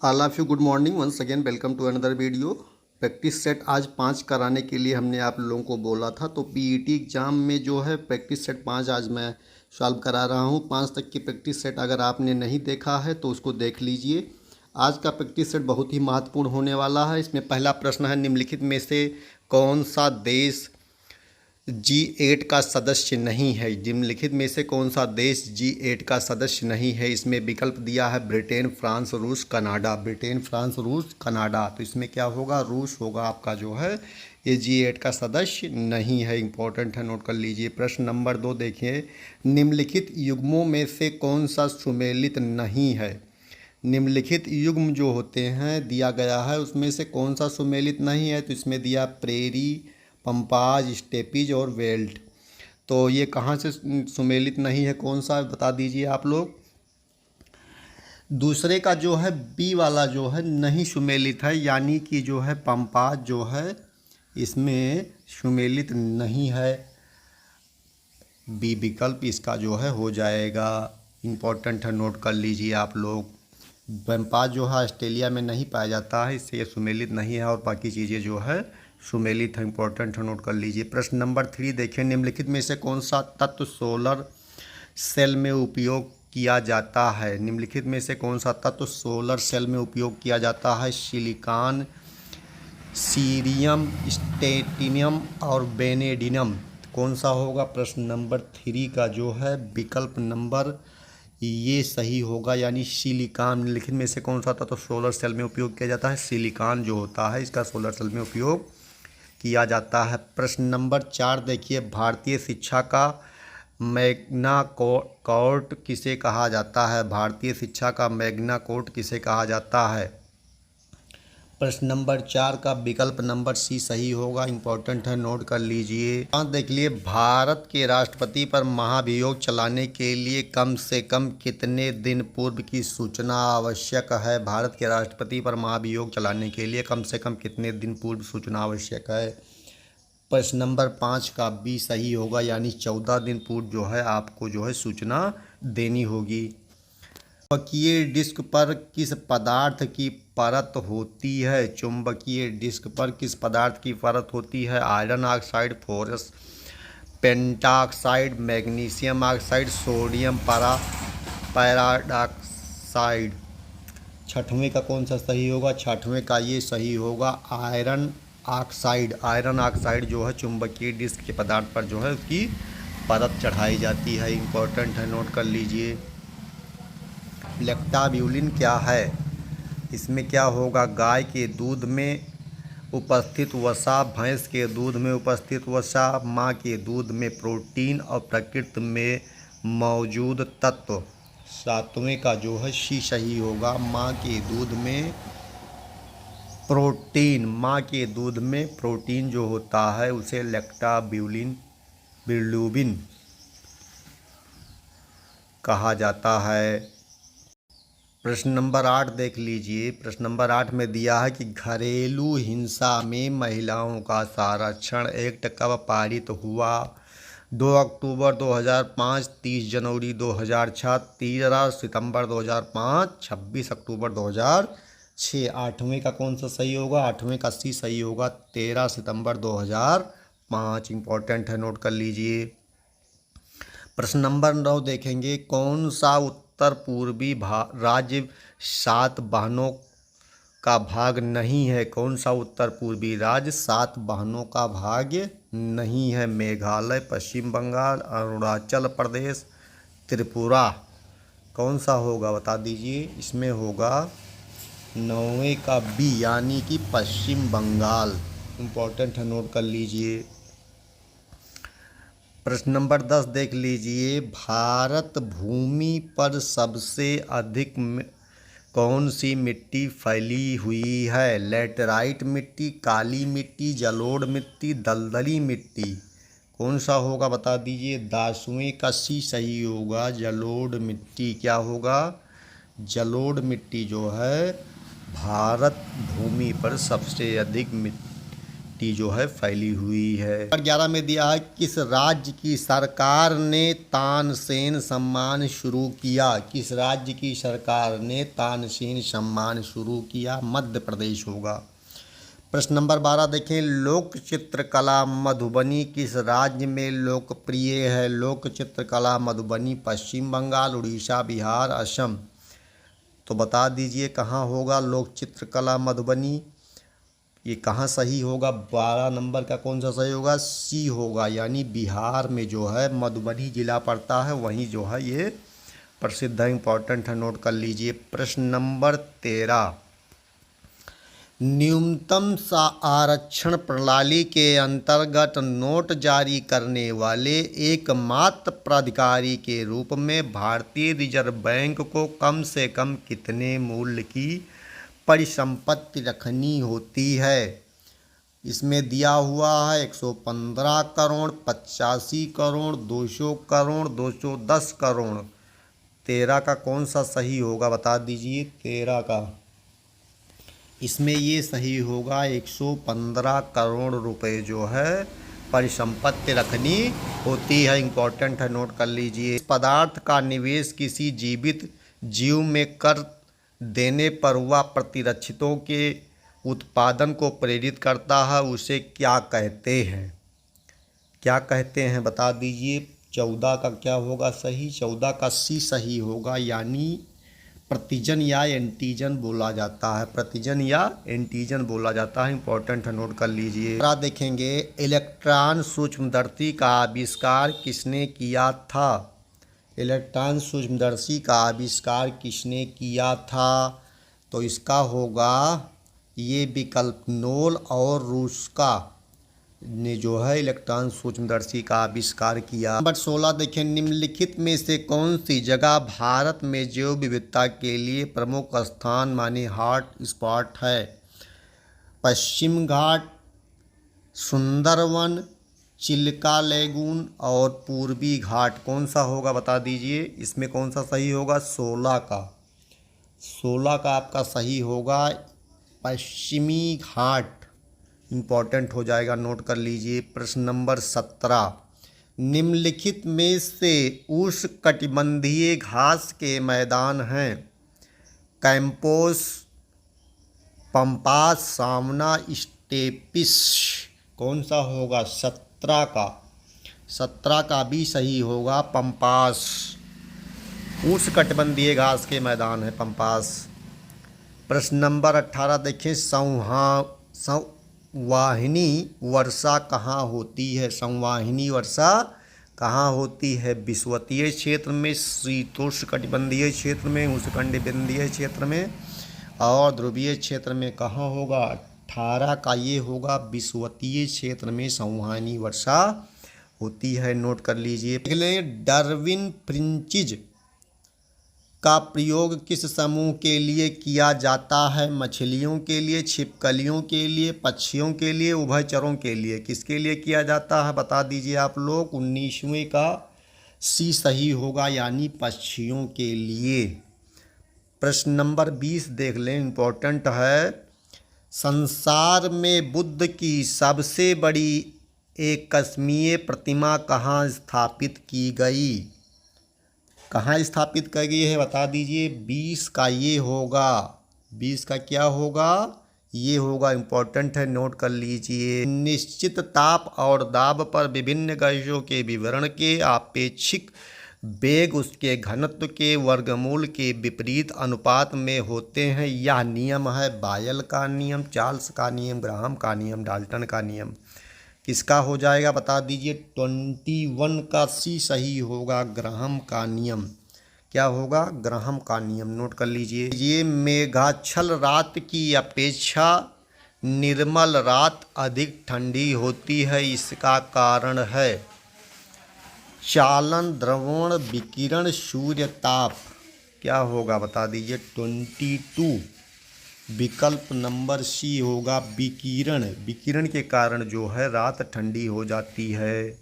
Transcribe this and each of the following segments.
All of you good morning once again welcome to another video. Practice set आज 5 कराने के लिए हमने आप लोगों को बोला था। तो पीईटी एग्ज़ाम में जो है प्रैक्टिस सेट 5 आज मैं सॉल्व करा रहा हूँ। 5 तक की प्रैक्टिस सेट अगर आपने नहीं देखा है तो उसको देख लीजिए। आज का प्रैक्टिस सेट बहुत ही महत्वपूर्ण होने वाला है। इसमें पहला प्रश्न है, निम्नलिखित में से कौन सा देश G8 का सदस्य नहीं है। निम्नलिखित में से कौन सा देश G8 का सदस्य नहीं है। इसमें विकल्प दिया है ब्रिटेन, फ्रांस, रूस, कनाडा। ब्रिटेन, फ्रांस, रूस, कनाडा। तो इसमें क्या होगा, रूस होगा आपका जो है, ये G8 का सदस्य नहीं है। इंपॉर्टेंट है, नोट कर लीजिए। प्रश्न नंबर 2 देखिए, निम्नलिखित युग्मों में से कौन सा सुमेलित नहीं है। निम्नलिखित युग्म जो होते हैं दिया गया है, उसमें से कौन सा सुमेलित नहीं है। तो इसमें दिया प्रेरी, पंपाज, स्टेपीज और वेल्ट। तो ये कहाँ से सुमेलित नहीं है, कौन सा बता दीजिए आप लोग। दूसरे का जो है बी वाला जो है नहीं सुमेलित है, यानी कि जो है पंपाज जो है इसमें सुमेलित नहीं है। बी विकल्प इसका जो है हो जाएगा। इम्पोर्टेंट है, नोट कर लीजिए आप लोग। पंपाज जो है ऑस्ट्रेलिया में नहीं पाया जाता है, इससे ये सुमेलित नहीं है, और बाकी चीज़ें जो है सुमेलित है। इंपॉर्टेंट है, नोट कर लीजिए। प्रश्न नंबर 3 देखिए, निम्नलिखित में से कौन सा तत्व सोलर सेल में उपयोग किया जाता है। निम्नलिखित में से कौन सा तत्व सोलर सेल में उपयोग किया जाता है। सिलिकॉन, सीरियम, स्टेटिनियम और वेनेडियम। कौन सा होगा। प्रश्न नंबर 3 का जो है विकल्प नंबर ये सही होगा, यानी सिलिकॉन। निम्नलिखित में से कौन सा तत्व सोलर सेल में उपयोग किया जाता है। सिलिकॉन जो होता है इसका सोलर सेल में उपयोग किया जाता है। प्रश्न नंबर 4 देखिए, भारतीय शिक्षा का मैग्ना कार्टा किसे कहा जाता है। भारतीय शिक्षा का मैग्ना कार्टा किसे कहा जाता है। प्रश्न नंबर 4 का विकल्प नंबर सी सही होगा। इंपॉर्टेंट है, नोट कर लीजिए। देख लिए, भारत के राष्ट्रपति पर महाभियोग चलाने के लिए कम से कम कितने दिन पूर्व की सूचना आवश्यक है। भारत के राष्ट्रपति पर महाभियोग चलाने के लिए कम से कम कितने दिन पूर्व सूचना आवश्यक है। प्रश्न नंबर 5 का बी सही होगा, यानी 14 दिन पूर्व जो है आपको जो है सूचना देनी होगी। चुंबकीय डिस्क पर किस पदार्थ की परत होती है। चुंबकीय डिस्क पर किस पदार्थ की परत होती है। Iron oxide, phosphorus pentoxide, magnesium oxide, sodium peroxide. छठवें का कौन सा सही होगा। छठवें का ये सही होगा, आयरन ऑक्साइड। आयरन ऑक्साइड जो है चुंबकीय डिस्क के पदार्थ पर जो है उसकी परत चढ़ाई जाती है। इंपॉर्टेंट है, नोट कर लीजिए। लैक्टोब्यूलिन क्या है। इसमें क्या होगा, गाय के दूध में उपस्थित वसा, भैंस के दूध में उपस्थित वसा, माँ के दूध में प्रोटीन और प्रकृति में मौजूद तत्व। 7वें का जो है सी सही होगा, माँ के दूध में प्रोटीन। माँ के दूध में प्रोटीन जो होता है उसे लैक्टोब्यूलिन कहा जाता है। प्रश्न नंबर 8 देख लीजिए। प्रश्न नंबर 8 में दिया है कि घरेलू हिंसा में महिलाओं का संरक्षण एक्ट कब पारित हुआ। 2 अक्टूबर 2005, 30 जनवरी 2006, 13 सितंबर 2005, 26 अक्टूबर 2006। 8वें का कौन सा सही होगा। 8वें का सी सही होगा, 13 सितंबर 2005। इंपॉर्टेंट है, नोट कर लीजिए। प्रश्न नंबर 9 देखेंगे, कौन सा उत्तर पूर्वी राज्य सातवाहनों का भाग नहीं है। कौन सा उत्तर पूर्वी राज्य सातवाहनों का भाग नहीं है। मेघालय, पश्चिम बंगाल, अरुणाचल प्रदेश, त्रिपुरा। कौन सा होगा बता दीजिए। इसमें होगा 9वें का बी, यानी कि पश्चिम बंगाल। इम्पोर्टेंट है, नोट कर लीजिए। प्रश्न नंबर 10 देख लीजिए, भारत भूमि पर सबसे अधिक कौन सी मिट्टी फैली हुई है। लैटेराइट मिट्टी, काली मिट्टी, जलोढ़ मिट्टी, दलदली मिट्टी। कौन सा होगा बता दीजिए। 10वें का सी सही होगा, जलोढ़ मिट्टी। क्या होगा, जलोढ़ मिट्टी जो है भारत भूमि पर सबसे अधिक मिट्टी जो है फैली हुई है। नंबर 11 में दिया है किस राज्य की सरकार ने तानसेन सम्मान शुरू किया? किस राज्य की सरकार ने तानसेन सम्मान शुरू किया? मध्य प्रदेश होगा। प्रश्न नंबर 12 देखें, लोक चित्रकला मधुबनी किस राज्य में लोकप्रिय है? लोक चित्रकला मधुबनी पश्चिम बंगाल, उड़ीसा, बिहार, असम। तो बता दीजिए कहाँ होगा लोक चित्रकला मधुबनी? ये कहाँ सही होगा? 12 नंबर का कौन सा सही होगा? सी होगा, यानी बिहार में जो है मधुबनी जिला पड़ता है, वहीं जो है ये प्रसिद्ध है, इम्पोर्टेंट है, नोट कर लीजिए। प्रश्न नंबर 13, न्यूनतम आरक्षण प्रणाली के अंतर्गत नोट जारी करने वाले एकमात्र प्राधिकारी के रूप में भारतीय रिजर्व बैंक को कम से कम कितने मूल्य की परिसंपत्ति रखनी होती है? इसमें दिया हुआ है 115 करोड़, 85 करोड़, 200 करोड़, 210 करोड़। 13 का कौन सा सही होगा बता दीजिए? 13 का इसमें ये सही होगा, 115 करोड़ रुपए जो है परिसंपत्ति रखनी होती है, इम्पोर्टेंट है, नोट कर लीजिए। इस पदार्थ का निवेश किसी जीवित जीव में कर देने पर वह प्रतिरक्षितों के उत्पादन को प्रेरित करता है, उसे क्या कहते हैं? क्या कहते हैं बता दीजिए? 14 का क्या होगा सही? 14 का सी सही होगा, यानी प्रतिजन या एंटीजन बोला जाता है, प्रतिजन या एंटीजन बोला जाता है, इंपॉर्टेंट है, नोट कर लीजिए। देखेंगे, इलेक्ट्रॉन सूक्ष्मदर्शी का आविष्कार किसने किया था? इलेक्ट्रॉन सूक्ष्मदर्शी का आविष्कार किसने किया था? तो इसका होगा ये विकल्प नोल और रूस का ने जो है इलेक्ट्रॉन सूक्ष्मदर्शी का आविष्कार किया। नंबर 16 देखें, निम्नलिखित में से कौन सी जगह भारत में जैव विविधता के लिए प्रमुख स्थान माने हॉट स्पॉट है? पश्चिम घाट, सुंदरवन, चिल्का लेगून और पूर्वी घाट। कौन सा होगा बता दीजिए? इसमें कौन सा सही होगा? 16 का 16 का आपका सही होगा, पश्चिमी घाट, इम्पॉर्टेंट हो जाएगा, नोट कर लीजिए। प्रश्न नंबर 17, निम्नलिखित में से उष्णकटिबंधीय घास के मैदान हैं? कैंपोस, पंपास, सावना, स्टेपिस। कौन सा होगा? 17 का भी सही होगा, पंपास। उष्णकटिबंधीय घास के मैदान है पंपास। प्रश्न नंबर 18 देखें, संवाहिनी वर्षा कहाँ होती है? संवाहिनी वर्षा कहाँ होती है? विषुवतीय क्षेत्र में, शीतोष्णकटिबंधीय क्षेत्र में, उष्णकटिबंधीय क्षेत्र में और ध्रुवीय क्षेत्र में। कहाँ होगा? 18 का ये होगा, विषुवतीय क्षेत्र में संवहनी वर्षा होती है, नोट कर लीजिए। देख लें, डार्विन फ्रिंचिज का प्रयोग किस समूह के लिए किया जाता है? मछलियों के लिए, छिपकलियों के लिए, पक्षियों के लिए, उभयचरों के लिए। किसके लिए किया जाता है बता दीजिए आप लोग? 19वें का सी सही होगा, यानी पक्षियों के लिए। प्रश्न नंबर 20 देख लें, इम्पोर्टेंट है। संसार में बुद्ध की सबसे बड़ी एकस्मीय प्रतिमा कहाँ स्थापित की गई? कहाँ स्थापित की गई है बता दीजिए? 20 का ये होगा, 20 का क्या होगा? ये होगा, इम्पोर्टेंट है, नोट कर लीजिए। निश्चित ताप और दाब पर विभिन्न गैसों के विवरण के आपेक्षिक वेग उसके घनत्व के वर्गमूल के विपरीत अनुपात में होते हैं। यह नियम है बायल का नियम, चार्ल्स का नियम, ग्राहम का नियम, डाल्टन का नियम। किसका हो जाएगा बता दीजिए? 21 का सी सही होगा, ग्राहम का नियम। क्या होगा? ग्राहम का नियम, नोट कर लीजिए। ये मेघाच्छल रात की अपेक्षा निर्मल रात अधिक ठंडी होती है, इसका कारण है चालन, द्रवण, विकिरण, सूर्य ताप। क्या होगा बता दीजिए? 22 विकल्प नंबर सी होगा, विकिरण। विकिरण के कारण जो है रात ठंडी हो जाती है,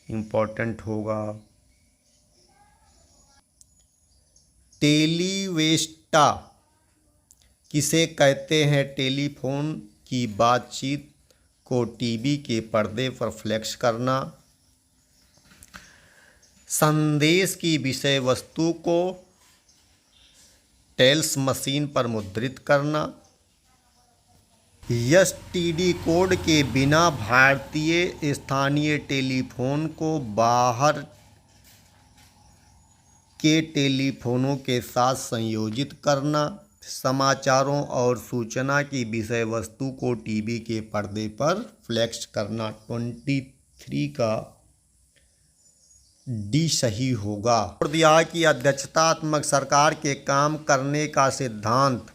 इम्पोर्टेंट होगा। टेलीवेस्टा किसे कहते हैं? टेलीफोन की बातचीत को टीवी के पर्दे पर फ्लैश करना, संदेश की विषय वस्तु को टेल्स मशीन पर मुद्रित करना, एसटीडी कोड के बिना भारतीय स्थानीय टेलीफोन को बाहर के टेलीफोनों के साथ संयोजित करना, समाचारों और सूचना की विषय वस्तु को टीवी के पर्दे पर फ्लैश करना। 23 का डी सही होगा। और दिया कि अध्यक्षतात्मक सरकार के काम करने का सिद्धांत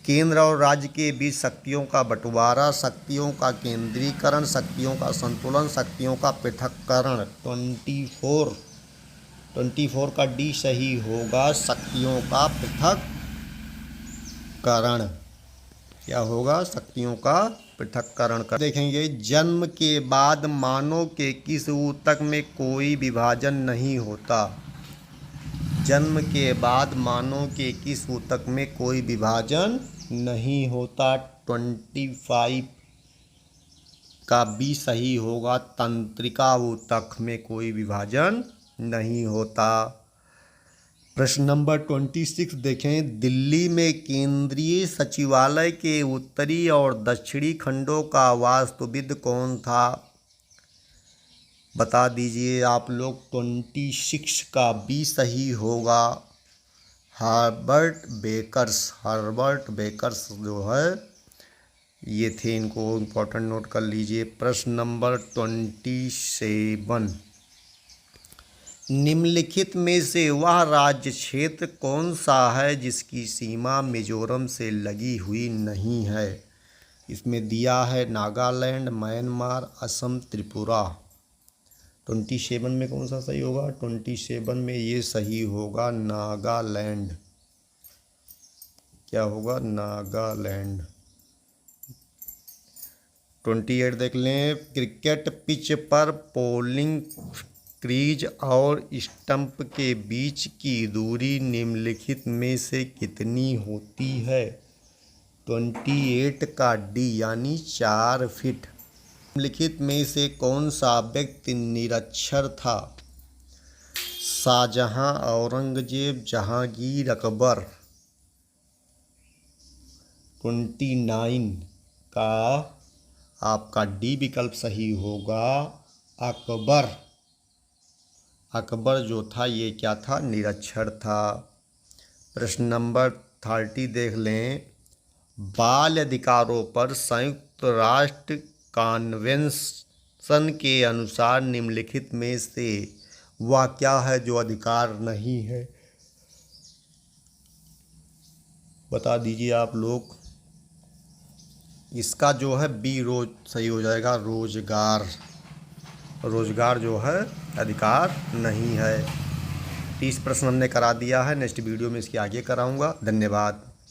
केंद्र और राज्य के बीच शक्तियों का बंटवारा, शक्तियों का केंद्रीकरण, शक्तियों का संतुलन, शक्तियों का पृथक्करण। 24 का डी सही होगा, शक्तियों का पृथक्करण। क्या होगा? शक्तियों का पृथक्करण कर देखेंगे। जन्म के बाद मानव के किस ऊतक में कोई विभाजन नहीं होता? जन्म के बाद मानव के किस ऊतक में कोई विभाजन नहीं होता? 25 का बी सही होगा, तंत्रिका ऊतक में कोई विभाजन नहीं होता। प्रश्न नंबर 26 देखें। दिल्ली में केंद्रीय सचिवालय के उत्तरी और दक्षिणी खंडों का वास्तुविद कौन था? बता दीजिए आप लोग। 26 का बी सही होगा, हर्बर्ट बेकर्स जो है ये थे, इनको इम्पोर्टेंट नोट कर लीजिए। प्रश्न नंबर 27। निम्नलिखित में से वह राज्य क्षेत्र कौन सा है जिसकी सीमा मिजोरम से लगी हुई नहीं है? इसमें दिया है नागालैंड, म्यांमार, असम, त्रिपुरा। 27 में कौन सा सही होगा? 27 में ये सही होगा, नागालैंड। क्या होगा? नागालैंड। 28 देख लें। क्रिकेट पिच पर पोलिंग क्रीज और स्टंप के बीच की दूरी निम्नलिखित में से कितनी होती है? 28 का डी यानी 4 फीट। निम्नलिखित में से कौन सा व्यक्ति निरक्षर था? शाहजहां, औरंगजेब, जहांगीर, अकबर। 29 का आपका डी विकल्प सही होगा, अकबर। अकबर जो था ये क्या था? निरक्षर था। प्रश्न नंबर 30 देख लें। बाल अधिकारों पर संयुक्त राष्ट्र कन्वेंशन के अनुसार निम्नलिखित में से वह क्या है जो अधिकार नहीं है? बता दीजिए आप लोग। इसका जो है बी रोज सही हो जाएगा, रोजगार। रोजगार जो है अधिकार नहीं है। 30 प्रश्न हमने करा दिया है, नेक्स्ट वीडियो में इसकी आगे कराऊंगा। धन्यवाद।